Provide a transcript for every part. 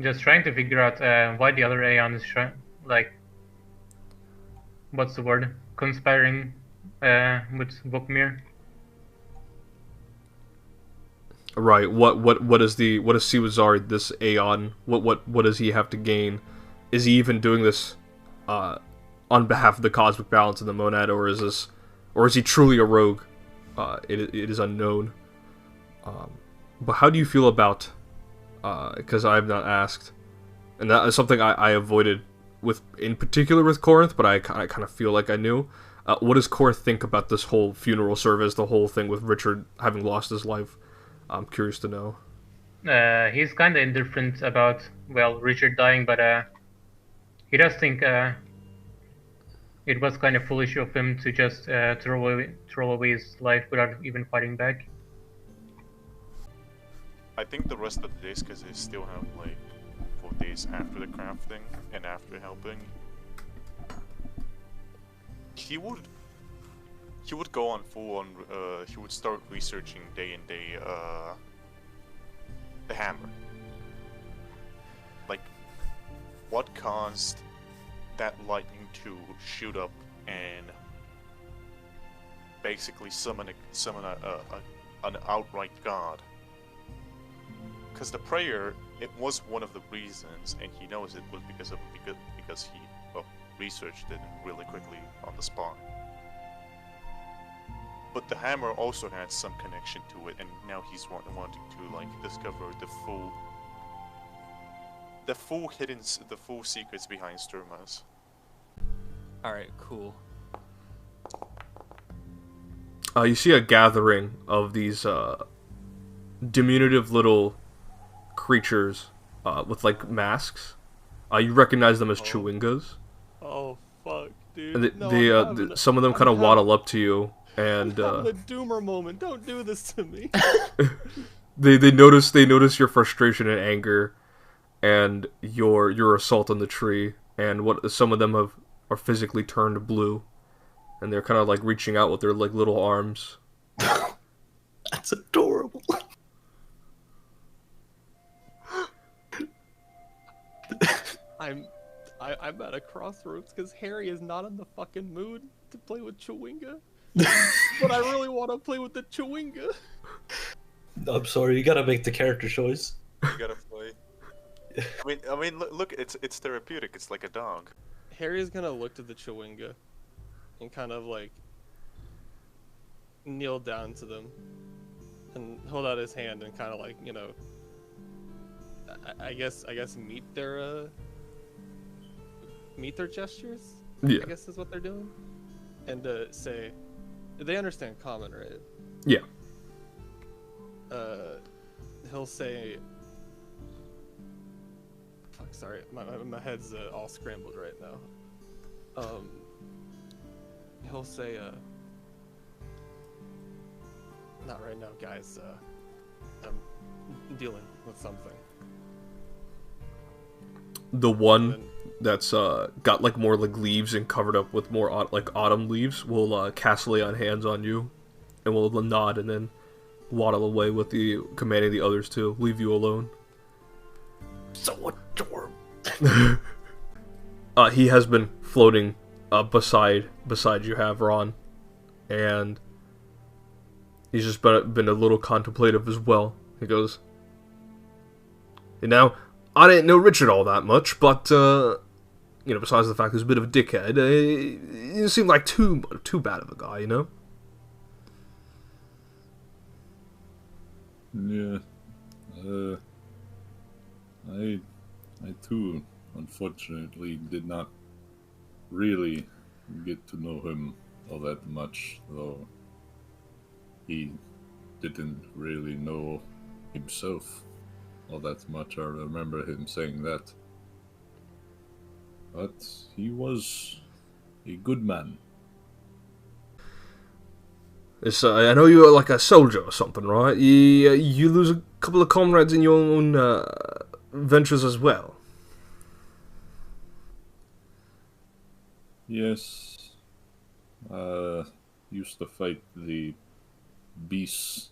Just trying to figure out why the other Aeon is like, what's the word? Conspiring with Vukmir. Right. What is Siwazar, this Aeon? What does he have to gain? Is he even doing this on behalf of the cosmic balance in the monad, or is he truly a rogue? It is unknown. But how do you feel about? Because I have not asked, and that is something I avoided in particular with Korinth, but I kind of feel like I knew. What does Korinth think about this whole funeral service, the whole thing with Richard having lost his life? I'm curious to know. He's kind of indifferent about, well, Richard dying, but he does think it was kind of foolish of him to just throw away his life without even fighting back. I think the rest of the days, because they still have like 4 days after the crafting and after helping, he would go on full on. He would start researching day and day the hammer. Like, what caused that lightning to shoot up and basically summon an outright god? Because the prayer, it was one of the reasons, and he knows it was because he researched it really quickly on the spot. But the hammer also had some connection to it, and now he's wanting to like discover the full secrets behind Sturmas. All right, cool. You see a gathering of these diminutive little creatures with like masks. You recognize them as Chewingas. Oh fuck, dude! And some of them kind of waddle up to you, and I'm having a doomer moment. Don't do this to me. they notice your frustration and anger, and your assault on the tree, and what some of them are physically turned blue, and they're kind of like reaching out with their like little arms. That's adorable. I'm at a crossroads because Harry is not in the fucking mood to play with Chewinga. But I really want to play with the Chewinga. I'm sorry, you gotta make the character choice. You gotta play. I mean, look, it's therapeutic. It's like a dog. Harry's gonna look to the Chewinga and kind of like kneel down to them and hold out his hand and kind of like, you know, I guess meet their gestures. Yeah. I guess is what they're doing, and say, they understand common, right? Yeah. He'll say, fuck, sorry, my head's all scrambled right now. He'll say, not right now, guys. I'm dealing with something. The one that's got like more like leaves and covered up with more like autumn leaves will cast lay on hands on you, and will nod and then waddle away with the commanding the others to leave you alone. So adorable. He has been floating beside you, Havron, and he's just been a little contemplative as well. He goes, and now I didn't know Richard all that much, but you know, besides the fact he's a bit of a dickhead, he didn't seem like too bad of a guy, you know. Yeah. I too, unfortunately, did not really get to know him all that much, though he didn't really know himself all that much. I remember him saying that. But he was a good man. I know you're like a soldier or something, right? You lose a couple of comrades in your own ventures as well. Yes. Used to fight the beasts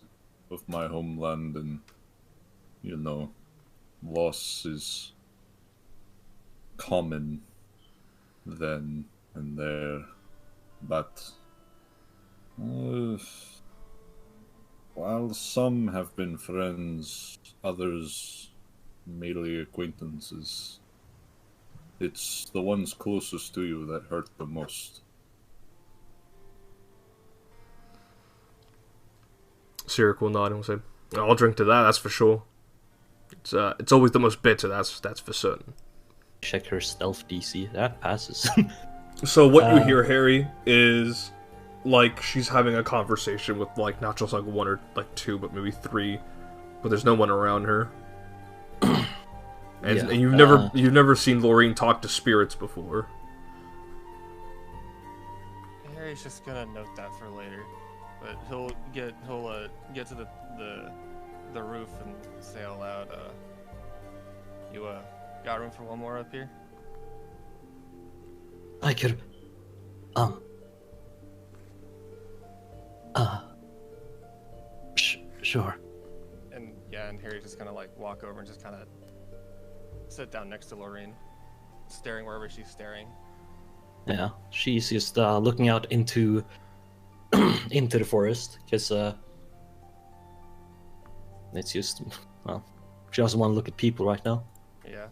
of my homeland, and, you know, loss is common then and there, but while some have been friends, others merely acquaintances, it's the ones closest to you that hurt the most. Sirik will nod and will say, "I'll drink to that. That's for sure. It's always the most bitter. That's for certain." Check her stealth DC. That passes. So what you hear, Harry, is like she's having a conversation with like not just like one or like two, but maybe three, but there's no one around her. And, Yeah, and you've never seen Lorraine talk to spirits before. Harry's just gonna note that for later, but he'll get to the roof and say out loud, "You got room for one more up here?" I could. Sure. And yeah, and Harry's just gonna like walk over and just kind of sit down next to Lorraine, staring wherever she's staring. Yeah, she's just looking out into into the forest because it's just well, she doesn't want to look at people right now. Yeah.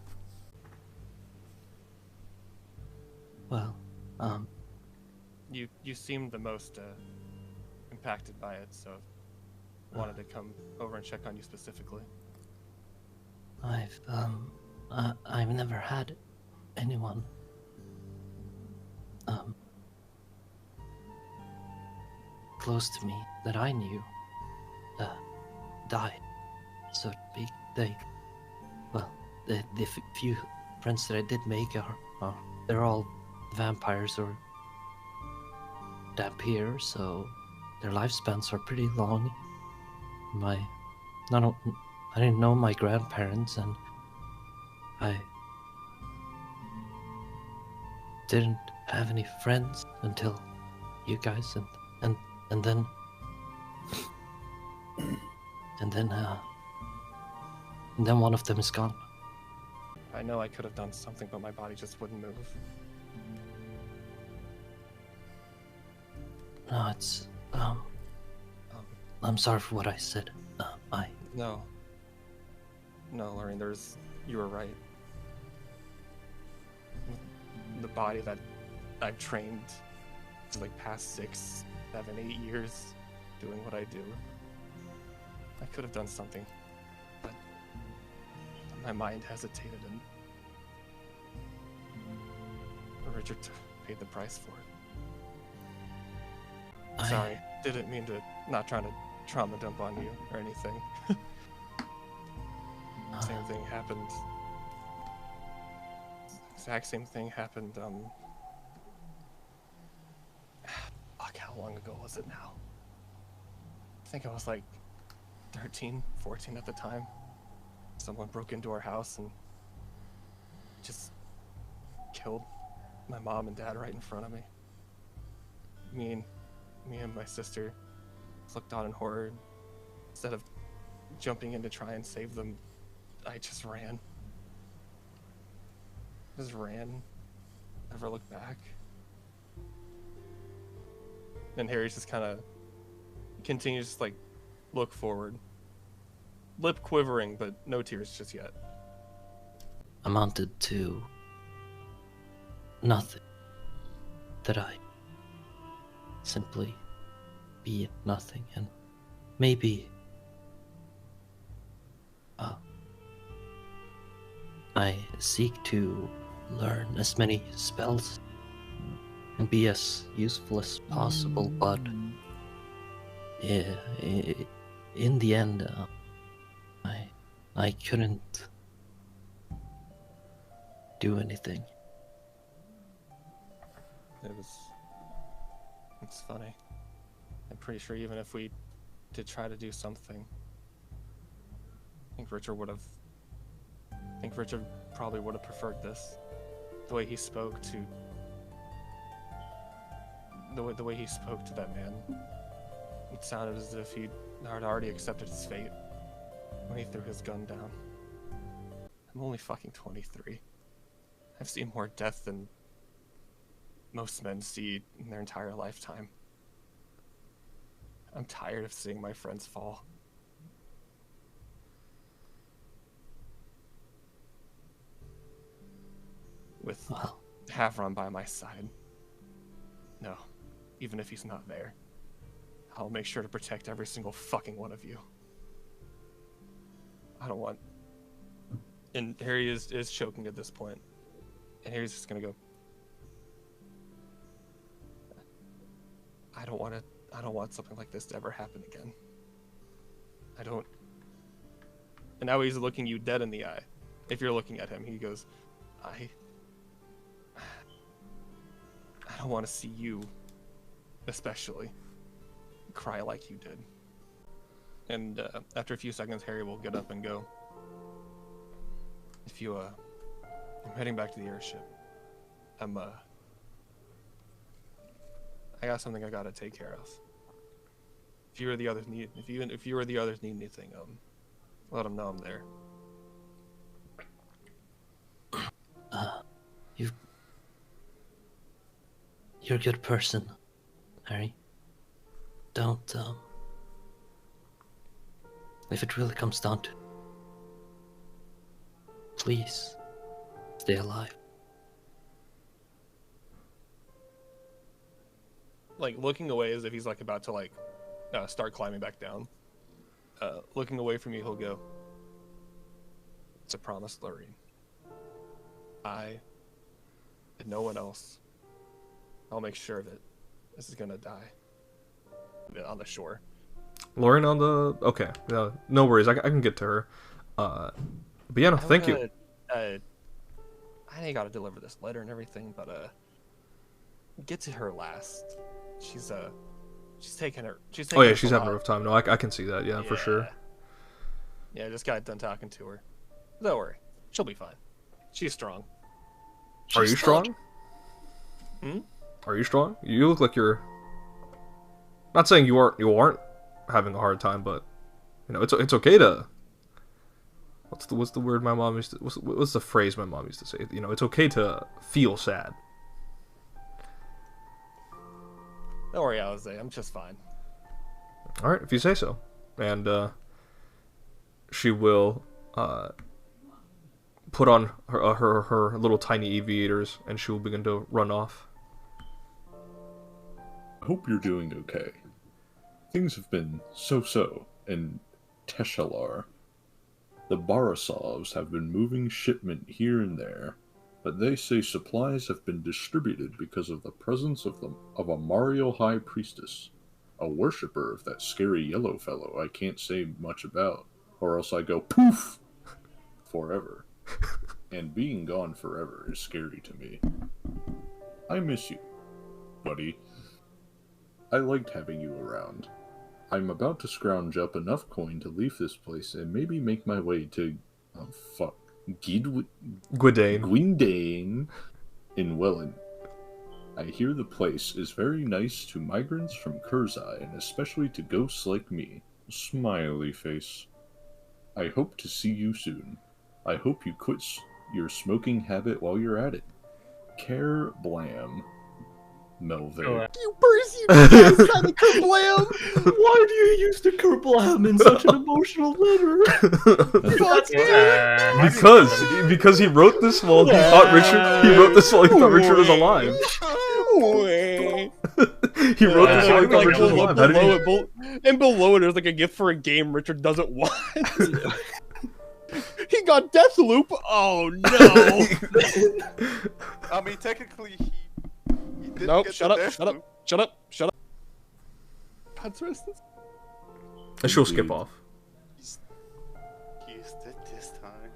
Well, You seemed the most impacted by it, so wanted to come over and check on you specifically. I've never had anyone close to me that I knew died, so to speak. The few friends that I did make are they're all vampires or Dampier, so their lifespans are pretty long. I didn't know my grandparents, and I didn't have any friends until you guys, and then and then one of them is gone. I know I could have done something, but my body just wouldn't move. No, it's I'm sorry for what I said. No, Lorraine, you were right. The body that I've trained for like past 6, 7, 8 years doing what I do. I could have done something, but my mind hesitated, and Richard paid the price for it. Sorry, didn't mean to, not trying to trauma dump on you or anything. Same thing happened. Exact same thing happened, fuck, how long ago was it now? I think I was like 13, 14 at the time. Someone broke into our house and just killed my mom and dad right in front of me. Me and my sister looked on in horror. Instead of jumping in to try and save them, I just ran. Just ran. Never looked back. And Harry's just kind of continues to like look forward. Lip quivering, but no tears just yet. Amounted to nothing. That I simply be nothing, and maybe I seek to learn as many spells and be as useful as possible, but in the end, I couldn't do anything. It's funny. I'm pretty sure even if we did try to do something, I think Richard probably would have preferred this. The way he spoke to the way he spoke to that man, it sounded as if he had already accepted his fate when he threw his gun down. I'm only fucking 23. I've seen more death than most men see in their entire lifetime. I'm tired of seeing my friends fall. With Havron by my side. No, even if he's not there, I'll make sure to protect every single fucking one of you. I don't want... And Harry is choking at this point. And Harry's just gonna go... I don't want something like this to ever happen again. I don't... And now he's looking you dead in the eye. If you're looking at him, he goes, I don't want to see you, especially, cry like you did. And after a few seconds, Harry will get up and go. If you, I'm heading back to the airship. I got something I gotta take care of. If you or the others need anything, let them know I'm there. You're a good person, Harry. Don't, if it really comes down to it, please, stay alive. Like, looking away as if he's, like, about to, like, start climbing back down. Looking away from you, he'll go, it's a promise, Lorraine. I, and no one else, I'll make sure that this is gonna die on the shore. Lauren on the... Okay, no worries, I can get to her. But yeah, no, thank you. I ain't gotta deliver this letter and everything, but get to her last. She's taking her. Oh yeah, she's having a rough time. No, I can see that. Yeah, for sure. Yeah, I just got done talking to her. Don't worry, she'll be fine. She's strong. Are you strong? Hmm? Are you strong? You look like you're... Not saying you aren't having a hard time, but you know, it's okay to... What's the word my mom used to... What's the phrase my mom used to say? You know, it's okay to feel sad. Don't worry, Alizay. I'm just fine. All right, if you say so. And she will put on her little tiny aviators, and she will begin to run off. I hope you're doing okay. Things have been so-so in Teshalar. The Borisovs have been moving shipment here and there, but they say supplies have been distributed because of the presence of a Mario High Priestess, a worshipper of that scary yellow fellow I can't say much about, or else I go poof forever. And being gone forever is scary to me. I miss you, buddy. I liked having you around. I'm about to scrounge up enough coin to leave this place and maybe make my way to... Oh, fuck. Gwyndane in Welland. I hear the place is very nice to migrants from Kurzai, and especially to ghosts like me. Smiley face. I hope to see you soon. I hope you quit your smoking habit while you're at it. Care Blam. Melvin. You burst, you guys kind of Kerblam! Why do you use the Kerblam in such an emotional letter? Because he wrote this while he thought Richard was alive. He wrote this while he thought Richard was alive. And below it, there's like a gift for a game Richard doesn't want. He got Deathloop. Oh no! I mean, technically, he didn't Nope. get Shut the up! death Shut up! loop. Shut up! Shut up! God's rest is... And she'll skip off. He used it this time.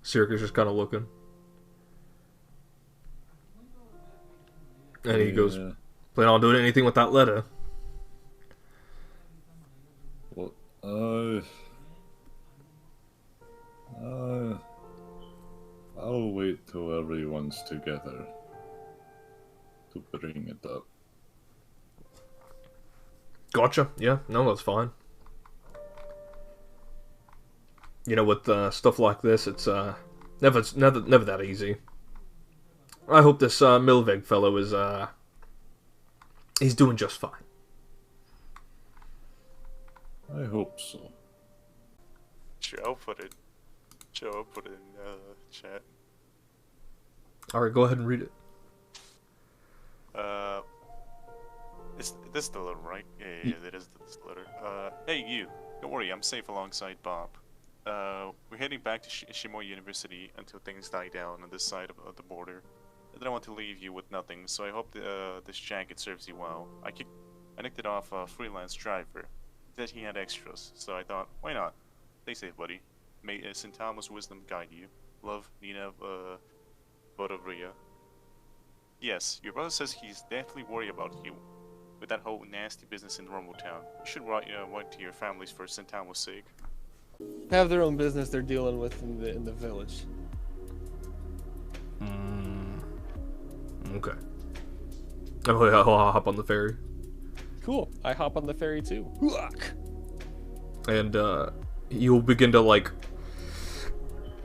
Circus just kind of looking. And he goes, plan on doing anything with that letter? Well, I'll wait till everyone's together to bring it up. Gotcha. Yeah, no, that's fine. You know, with stuff like this, it's never that easy. I hope this Milveg fellow is he's doing just fine. I hope so. Sure, I'll put it. Sure, I'll put it in chat. All right, go ahead and read it. This the letter, right? Yeah, that is this letter. Hey you. Don't worry, I'm safe alongside Bob. We're heading back to Shimoy University until things die down on this side of the border. I don't want to leave you with nothing, so I hope this jacket serves you well. I nicked it off a freelance driver. He said he had extras, so I thought, why not? Stay safe, buddy. May St. Thomas' wisdom guide you. Love, Nina, Bodovria. Yes, your brother says he's definitely worried about you with that whole nasty business in Rumbletown. You should write to your families for St. Thomas' sake. Have their own business they're dealing with in the village. Okay. I'll hop on the ferry. Cool. I hop on the ferry too. And you'll begin to like.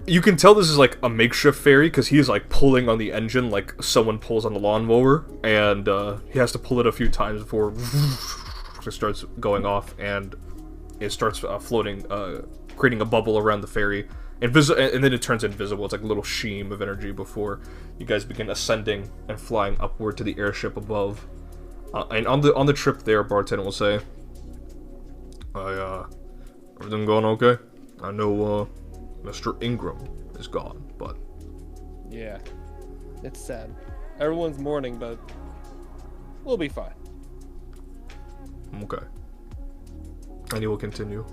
You can tell this is like a makeshift ferry because he's like pulling on the engine like someone pulls on the lawnmower, and he has to pull it a few times before it starts going off, and it starts floating, creating a bubble around the ferry, and then it turns invisible. It's like a little sheen of energy before you guys begin ascending and flying upward to the airship above. And on the trip there, Bartender will say, everything going okay? I know, Mr. Ingram is gone, but... Yeah. It's sad. Everyone's mourning, but... we'll be fine. Okay. And you will continue.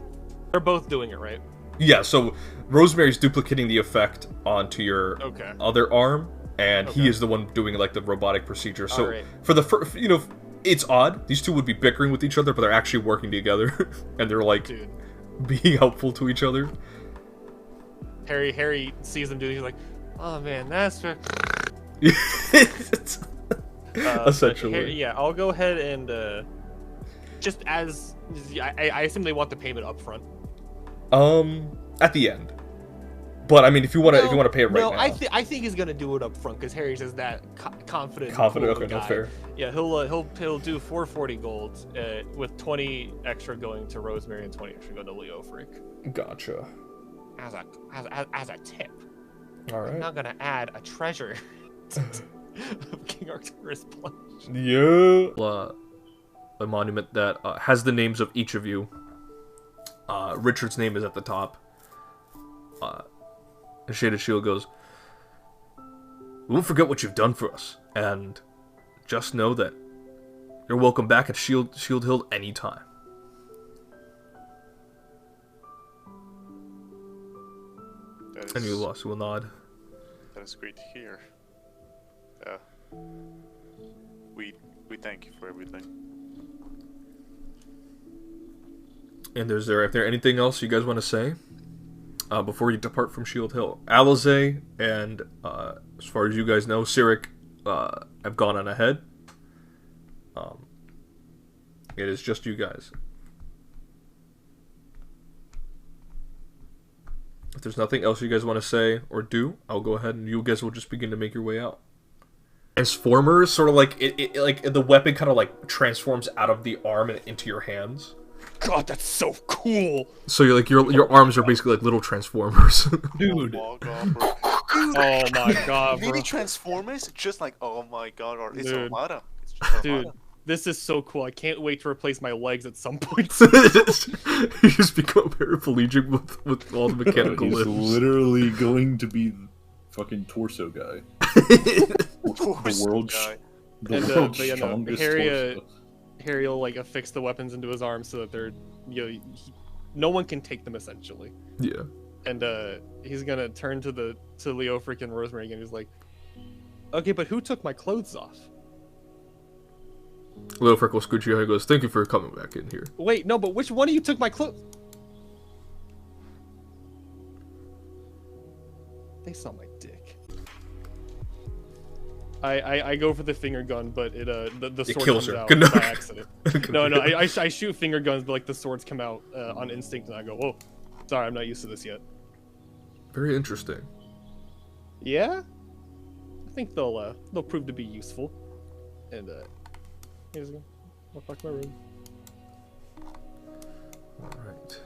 They're both doing it, right? Yeah, so Rosemary's duplicating the effect onto your other arm, and he is the one doing, like, the robotic procedure. So, for the first, you know, it's odd. These two would be bickering with each other, but they're actually working together, and they're, like, being helpful to each other. Harry sees them doing it, he's like, oh man, that's for... Essentially. Yeah, I'll go ahead and, just as... I assume they want the payment up front. At the end. But I mean, if you want to pay it right now. I think he's gonna do it up front because Harry's just that confident. Confident, okay, that's fair. Yeah, he'll do 440 gold, with 20 extra going to Rosemary and 20 extra going to Leofric. Gotcha. As a tip. All right. I'm not gonna add a treasure of King Arcturus Plunge. Yeah. A monument that has the names of each of you. Richard's name is at the top. And Shaded Shield goes, we won't forget what you've done for us, and just know that you're welcome back at Shield Hill anytime. And you lost will nod. That is great to hear. We thank you for everything. And if there anything else you guys want to say before you depart from Shield Hill? Alizay and, as far as you guys know, Cyric have gone on ahead. It is just you guys. If there's nothing else you guys want to say or do, I'll go ahead and you guys will just begin to make your way out. Transformers, sort of like like the weapon kind of like transforms out of the arm and into your hands. God, that's so cool. So you're like your arms are basically like little transformers. Dude. Oh my god, bro. Mini Transformers? Just like, oh my god, or it's Armada. Dude, this is so cool. I can't wait to replace my legs at some point. You just become paraplegic with all the mechanical He's limbs. Literally going to be fucking torso guy. The world's strongest torso. Harry will like affix the weapons into his arms so that they're, no one can take them essentially. Yeah. And he's gonna turn to Leofric and Rosemary again. He's like, okay, but who took my clothes off? Leofric will scooch you and goes, thank you for coming back in here. Wait, no, but which one of you took my clothes? They saw my dick. I go for the finger gun, but the sword kills comes her. out Good by enough. accident. No, I shoot finger guns, but like the swords come out on instinct, and I go, whoa, sorry, I'm not used to this yet. Very interesting. Yeah, I think they'll prove to be useful. And here's go. I'll fuck my room. Alright.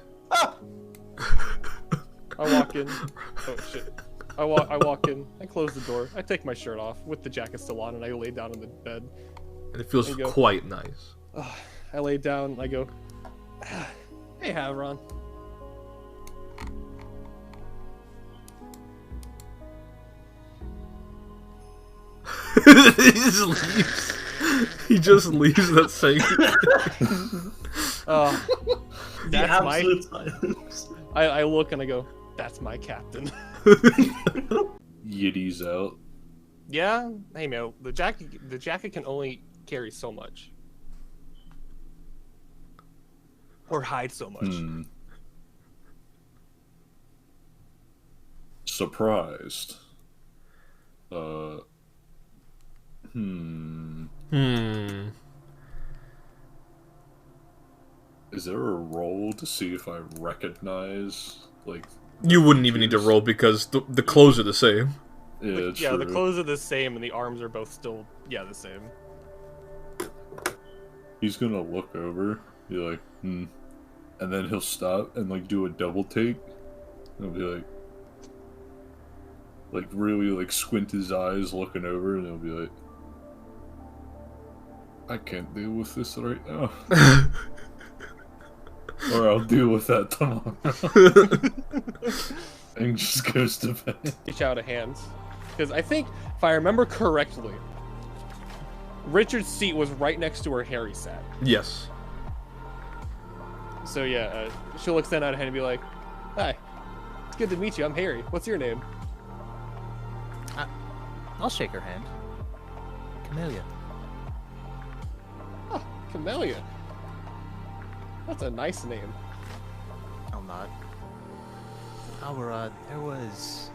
I walk in. Oh shit. I walk in. I close the door. I take my shirt off with the jacket still on, and I lay down in the bed. And it feels And go, quite nice. I lay down. And I go, hey, Havron. He just leaves. He just leaves that saying. That's my. absolute silence. I look and I go, that's my captain. Yiddies out. Yeah. Hey man, the jacket can only carry so much, or hide so much. Surprised. Is there a roll to see if I recognize, like... You wouldn't even need to roll because the clothes are the same. Yeah, Yeah, the true. clothes are the same and the arms are both still, the same. He's gonna look over, be like, and then he'll stop and, like, do a double take. And he'll be like, really, like, squint his eyes looking over, and he'll be like, I can't deal with this right now. Or I'll deal with that tomorrow. And just goes to bed. Reach out a hand. Because I think, if I remember correctly, Richard's seat was right next to where Harry sat. Yes. So yeah, she'll extend out a hand and be like, hi, it's good to meet you, I'm Harry. What's your name? I'll shake her hand. Kamelya. Oh, Kamelya. That's a nice name. I'll nod. Alberad, there was...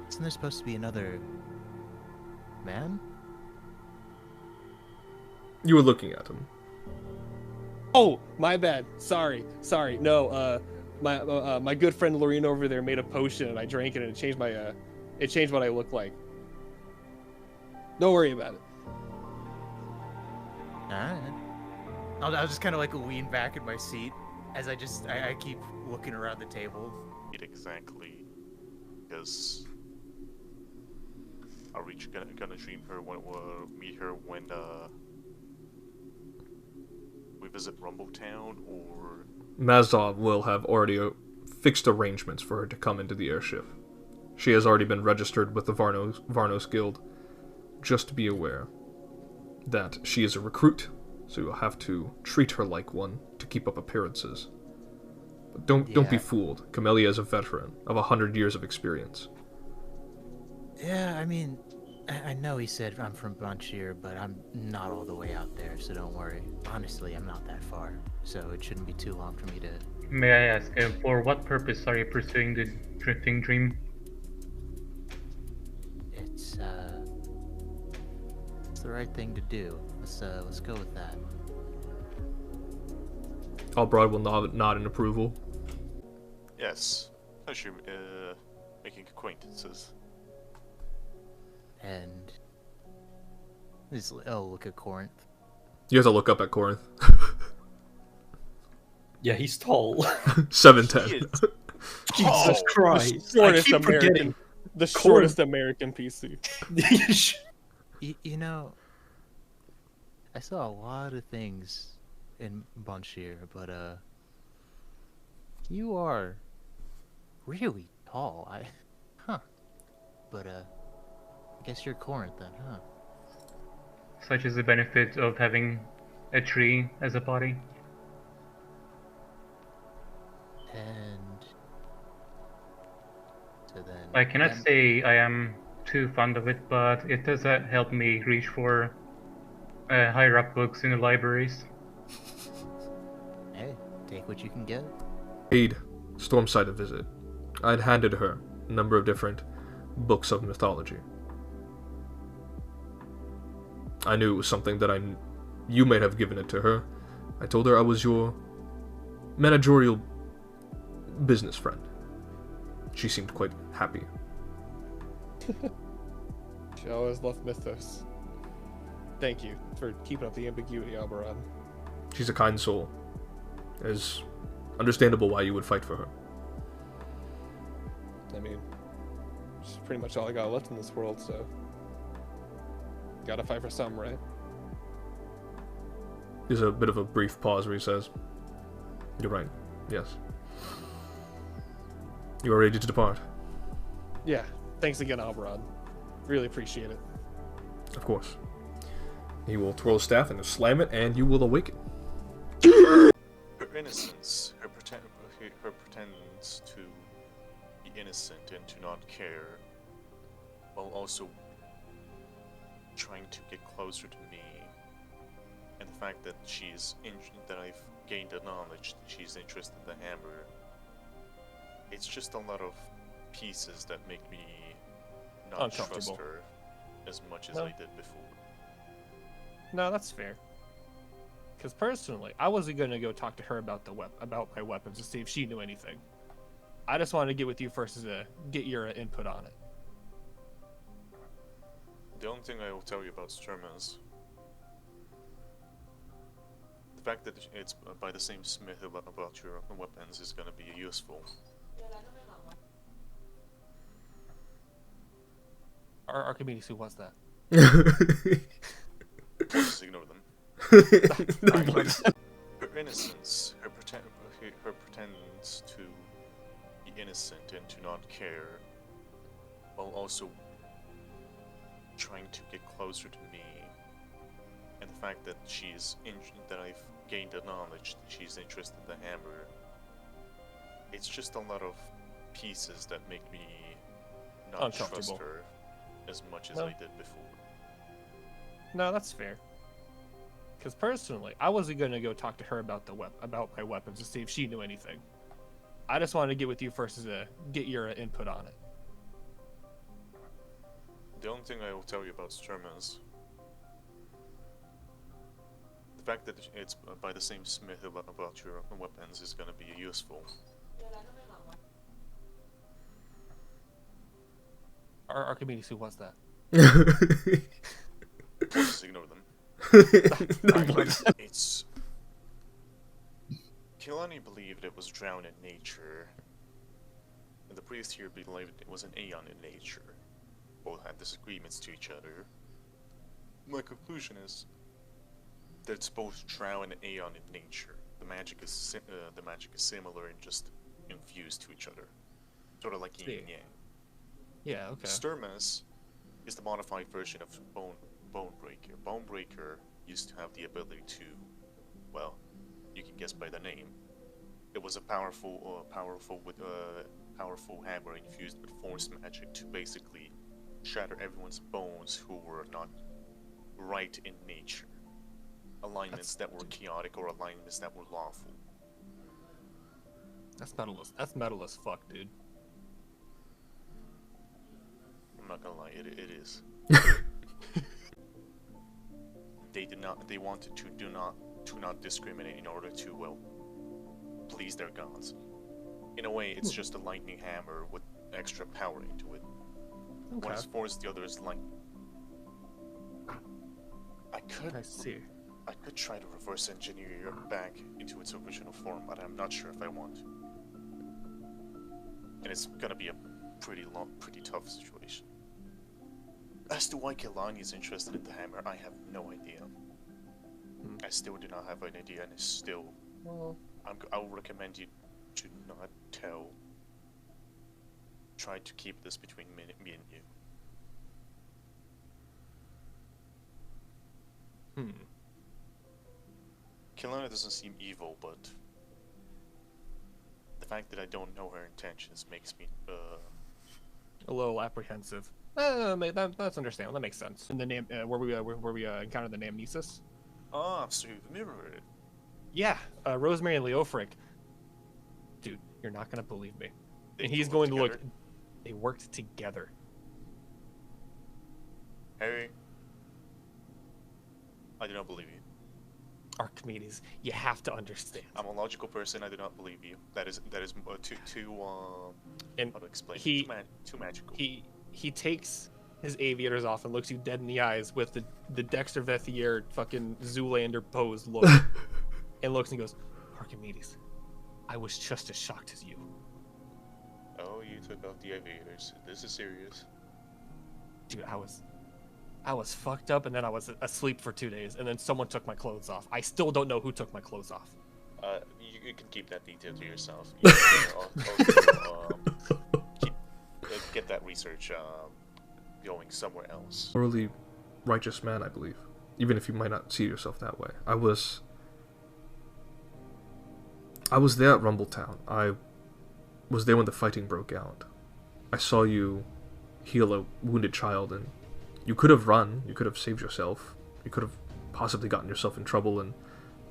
Isn't there supposed to be another... man? You were looking at him. Oh, my bad. Sorry. No, my good friend Lorena over there made a potion and I drank it and it changed what I look like. Don't worry about it. Alright. I'll just kind of like lean back in my seat as I keep looking around the table. Exactly, because are we gonna dream her when meet her when we visit Rumbletown, or Mazov will have already fixed arrangements for her to come into the airship. She has already been registered with the Varnos Guild. Just be aware that she is a recruit, so you'll have to treat her like one to keep up appearances. But don't be fooled. Kamelya is a veteran of 100 years of experience. Yeah, I mean, I know he said I'm from Banshyr, but I'm not all the way out there, so don't worry. Honestly, I'm not that far, so it shouldn't be too long for me to... May I ask, for what purpose are you pursuing the drifting dream? It's the right thing to do. Let's go with that. Alberad will nod in approval. yes, pleasure making acquaintances. And look at Corinth. You have to look up at Corinth. Yeah, he's tall. 7'10". Jesus Christ. Shortest I keep forgetting. the shortest American PC. You know, I saw a lot of things in Banshyr, but you are really tall. But I guess you're Corinth then, huh? Such is the benefit of having a tree as a body. And so then I cannot say I am too fond of it, but it does help me reach for higher up books in the libraries. Hey, take what you can get. Paid Stormside a visit. I'd handed her a number of different books of mythology. I knew it was something that you may have given it to her. I told her I was your managerial business friend. She seemed quite happy. She always loved Mythos. Thank you for keeping up the ambiguity, Alberad. She's a kind soul. It's understandable why you would fight for her. I mean, she's pretty much all I got left in this world, so... Gotta fight for some, right? There's a bit of a brief pause where he says, "You're right, yes. You are ready to depart." Yeah, thanks again, Alberad. Really appreciate it. Of course. He will twirl his staff and slam it, and you will awaken. Her innocence, her pretends to be innocent and to not care, while also trying to get closer to me, and the fact that that I've gained the knowledge that she's interested in the hammer. It's just a lot of pieces that make me not trust her as much as I did before. No, that's fair. Because personally, I wasn't gonna go talk to her about about my weapons to see if she knew anything. I just wanted to get with you first to get your input on it. The only thing I will tell you about Sturmans, the fact that it's by the same smith about your weapons is gonna be useful. Archimedes, who was that? Just ignore them. Her innocence, her pretends to be innocent and to not care, while also trying to get closer to me, and the fact that that I've gained the knowledge that she's interested in the hammer. It's just a lot of pieces that make me not trust her as much as I did before. No, that's fair. Because personally, I wasn't gonna go talk to her about about my weapons to see if she knew anything. I just wanted to get with you first to get your input on it. The only thing I will tell you about Sturmans, the fact that it's by the same smith about your weapons is gonna be useful. Archimedes, who was that? Just ignore them. It's... Kilani believed it was drowned in nature, and the priest here believed it was an aeon in nature. Both had disagreements to each other. My conclusion is that it's both drowned and aeon in nature. The magic is similar and just infused to each other, sort of like yin and yang. Yeah, okay. Sturmus is the modified version of Bonebreaker. Bonebreaker used to have the ability to, well, you can guess by the name. It was a powerful hammer infused with force magic to basically shatter everyone's bones who were not right in nature. Alignments that were chaotic or alignments that were lawful. That's metal as fuck, dude. I'm not gonna lie, it is. They wanted to not discriminate in order to, well, please their gods. In a way, it's just a lightning hammer with extra power into it. Okay. One is force, the other is light. I could try to reverse engineer it back into its original form, but I'm not sure if I want to. And it's gonna be a pretty tough situation. As to why Kilani is interested in the hammer, I have no idea. I still do not have an idea, and it's still... Well, I will recommend you to not tell. Try to keep this between me and you. Kilana doesn't seem evil, but the fact that I don't know her intentions makes me a little apprehensive. That's understandable. That makes sense. In the name, where we encountered the name Nesis. Ah, so you've mirrored it. Yeah, Rosemary and Leofric. Dude, you're not gonna believe me. And he's going to look. They worked together. Harry, I do not believe you. Archimedes, you have to understand. I'm a logical person. I do not believe you. That is too And how to explain? he- Too magical. He takes his aviators off and looks you dead in the eyes with the Dexter Vethier fucking Zoolander pose look, and looks and goes, Archimedes, I was just as shocked as you. Oh, you took out the aviators. This is serious. Dude, I was fucked up, and then I was asleep for 2 days, and then someone took my clothes off. I still don't know who took my clothes off. You can keep that detail to yourself. You can, get that research going somewhere else. Morally righteous man, I believe. Even if you might not see yourself that way. I was there at Rumbletown. I was there when the fighting broke out. I saw you heal a wounded child, and you could have run, you could have saved yourself, you could have possibly gotten yourself in trouble and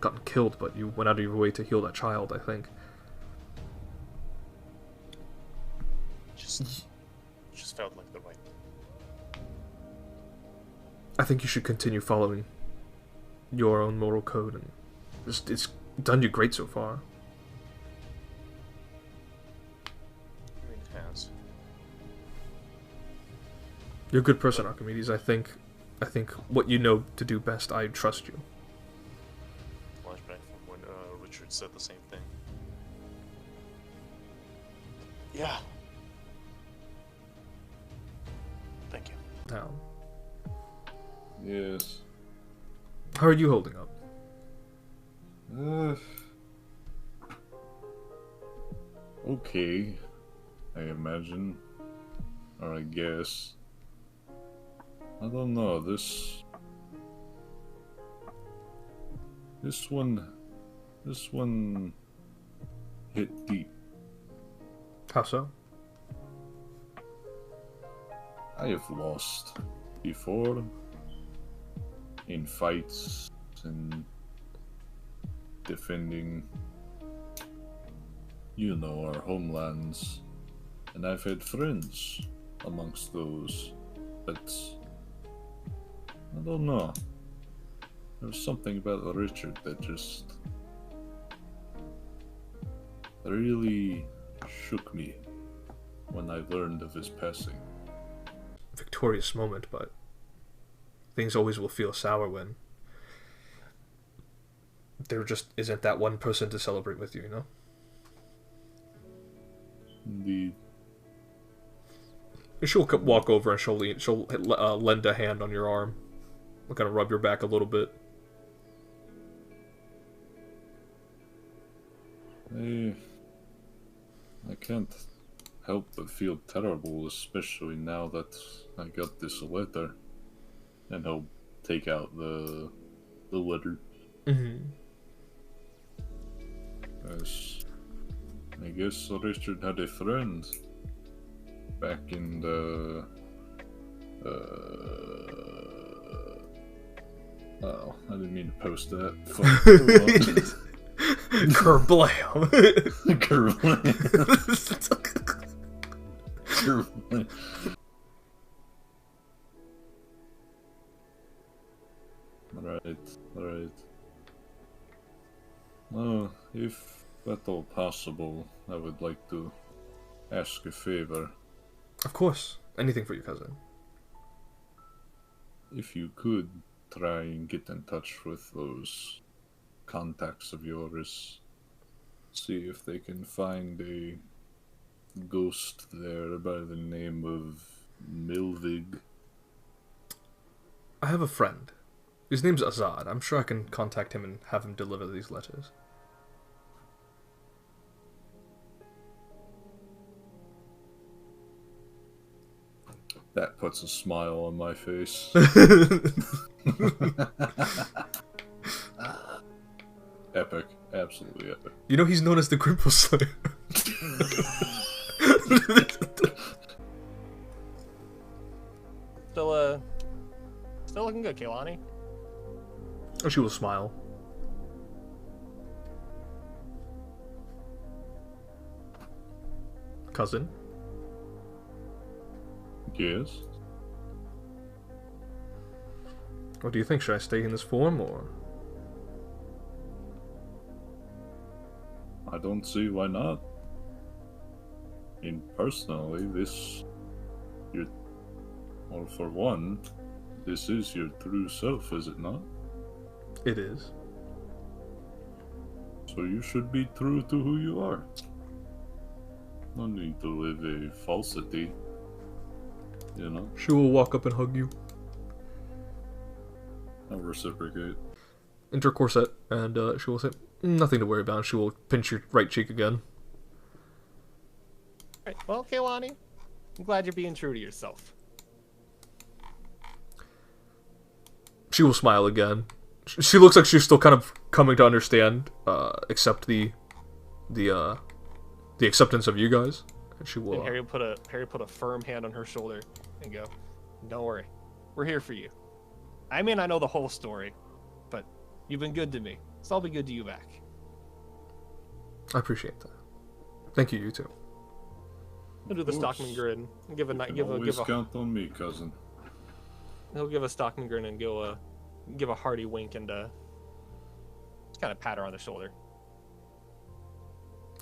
gotten killed, but you went out of your way to heal that child, I think. Just felt like the right. I think you should continue following your own moral code, and it's done you great so far. I mean, it has. You're a good person, Archimedes. I think what you know to do best, I trust you. Flashback from when Richard said the same thing. Yeah. Thank you. Town. Yes. How are you holding up? Okay. I imagine. Or I guess. I don't know, this one hit deep. How so? I have lost before in fights and defending, our homelands, and I've had friends amongst those, but I don't know. There was something about Richard that just really shook me when I learned of his passing. Victorious moment, but things always will feel sour when there just isn't that one person to celebrate with you, you know? Indeed. She'll walk over and she'll lend a hand on your arm. We'll kind of rub your back a little bit. I can't help but feel terrible, especially now that I got this letter. And he'll take out the letter. Mm-hmm. I guess Richard had a friend back in the oh, I didn't mean to post that. Kerblam. Kerblam. Alright. Well, if at all possible, I would like to ask a favor. Of course. Anything for your cousin. If you could try and get in touch with those contacts of yours, see if they can find a ghost there by the name of Milvig. I have a friend. His name's Azad. I'm sure I can contact him and have him deliver these letters. That puts a smile on my face. Epic. Absolutely epic. You know he's known as the Grimple Slayer. Still looking good, Kehlani. Oh, she will smile. Cousin? Yes? What do you think? Should I stay in this form, or...? I don't see why not. I mean, personally, well, for one, this is your true self, is it not? It is. So you should be true to who you are. No need to live a falsity, you know? She will walk up and hug you. I'll reciprocate. Enter corset, and she will say, nothing to worry about. She will pinch your right cheek again. Right. Well, Kehlani, I'm glad you're being true to yourself. She will smile again. She looks like she's still kind of coming to understand, accept the acceptance of you guys. And she will. And Harry put a firm hand on her shoulder and go, "Don't worry, we're here for you. I mean, I know the whole story, but you've been good to me, so I'll be good to you back." I appreciate that. Thank you, you too. He'll do the Stockman grin and give a count on me, cousin. He'll give a Stockman grin and go give a hearty wink and just kind of pat her on the shoulder.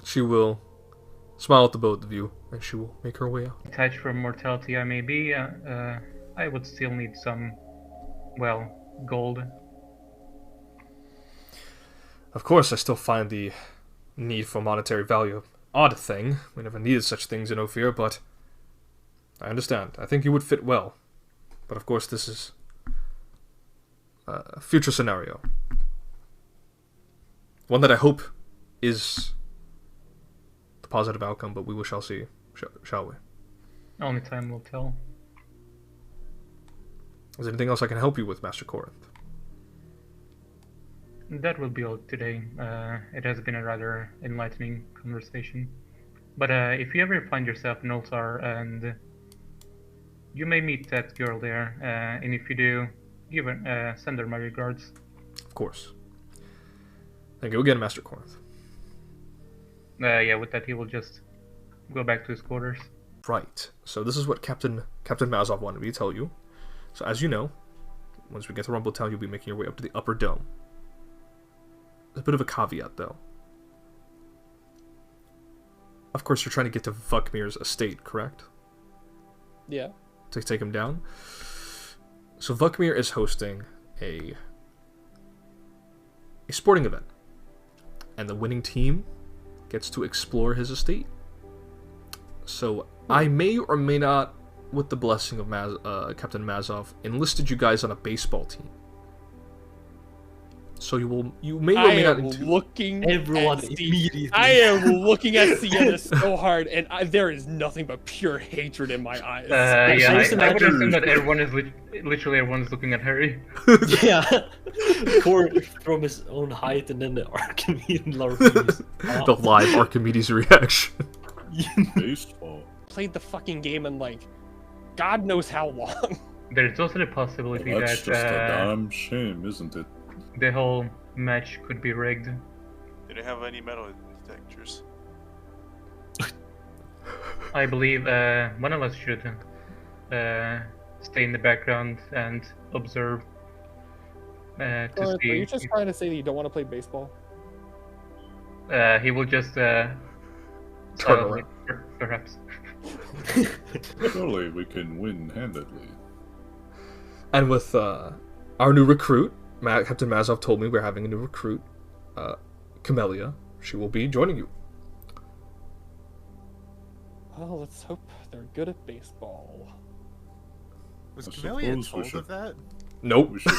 She will smile at the both of you, and she will make her way out. Detached from mortality I may be, I would still need some, well, gold. Of course, I still find the need for monetary value an odd thing. We never needed such things in Ophir, but I understand. I think you would fit well. But of course, this is a future scenario. One that I hope is the positive outcome, but we shall see, shall we? Only time will tell. Is there anything else I can help you with, Master Corinth? That will be all today. It has been a rather enlightening conversation. But if you ever find yourself in Ultar, and you may meet that girl there, and if you do, send her my regards. Of course. Thank you again, Master Corinth. Yeah, with that he will just go back to his quarters. Right. So this is what Captain Mazov wanted me to tell you. So as you know, once we get to Rumbletown, you'll be making your way up to the upper dome. There's a bit of a caveat, though. Of course, you're trying to get to Vukmir's estate, correct? Yeah. To take him down. So Vukmir is hosting a sporting event, and the winning team gets to explore his estate. So I may or may not, with the blessing of Captain Mazov, enlisted you guys on a baseball team. So you may or may not. Everyone immediately. I am looking at Sienna so hard, and there is nothing but pure hatred in my eyes. Yeah, I would assume that everyone is literally everyone is looking at Harry. Yeah, from his own height, and then the Archimedes larvae. The live Archimedes reaction. Baseball. Played the fucking game in like, God knows how long. There's also the possibility Well, that's that just a damn shame, isn't it? the whole match could be rigged. Do they have any metal detectors? I believe one of us should stay in the background and observe to Are see. you just trying to say that you don't want to play baseball? He will just Turn silently, perhaps. Surely we can win handedly. And with our new recruit, Captain Mazov told me we're having a new recruit, Kamelya. She will be joining you. Well, let's hope they're good at baseball. Was I Kamelya suppose we told should- of that? Nope. We should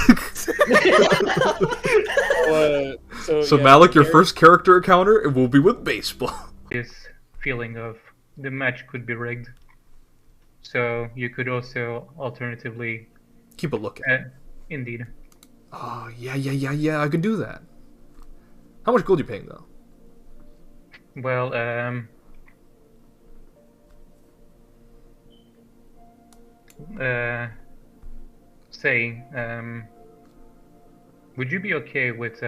So yeah, Malik, your Harry- first character encounter, it will be with baseball. This feeling of the match could be rigged. So you could also alternatively, Keep a look at it. indeed. Oh, yeah, I can do that. How much gold are you paying, though? Well, would you be okay with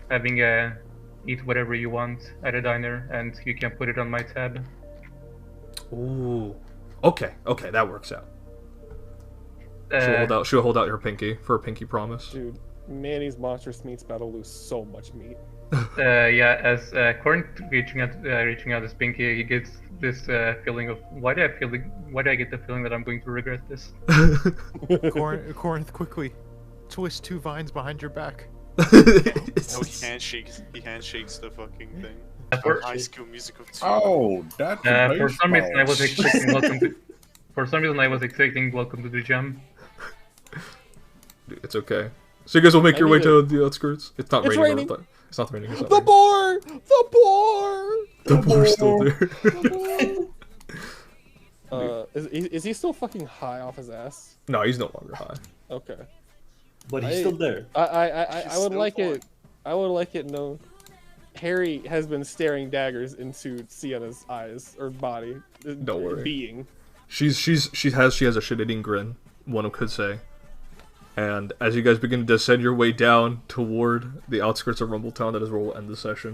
having eat whatever you want at a diner, and you can put it on my tab? Ooh. Okay, that works out. She'll hold out her pinky for a pinky promise. Dude, Manny's monstrous meats about to lose so much meat. Yeah, as Corn reaching out his pinky, he gets this feeling of why do I get the feeling that I'm going to regret this? Corinth, quickly, twist 2 vines behind your back. No, he handshakes the fucking thing. For, High School Musical 2. Oh, that's for some reason I was expecting welcome to the gym. Dude, it's okay. So you guys will make your way to the outskirts. It's not raining. It's not raining. It's not The raining. boar! The boar! The boar's still there. Is he still fucking high off his ass? No, he's no longer high. Okay. But he's still there. I would like it. I would like it known. Harry has been staring daggers into Sienna's eyes or body. Don't worry. Being. She has a shit-eating grin, one could say. And as you guys begin to descend your way down toward the outskirts of Rumbletown, that is where we'll end the session.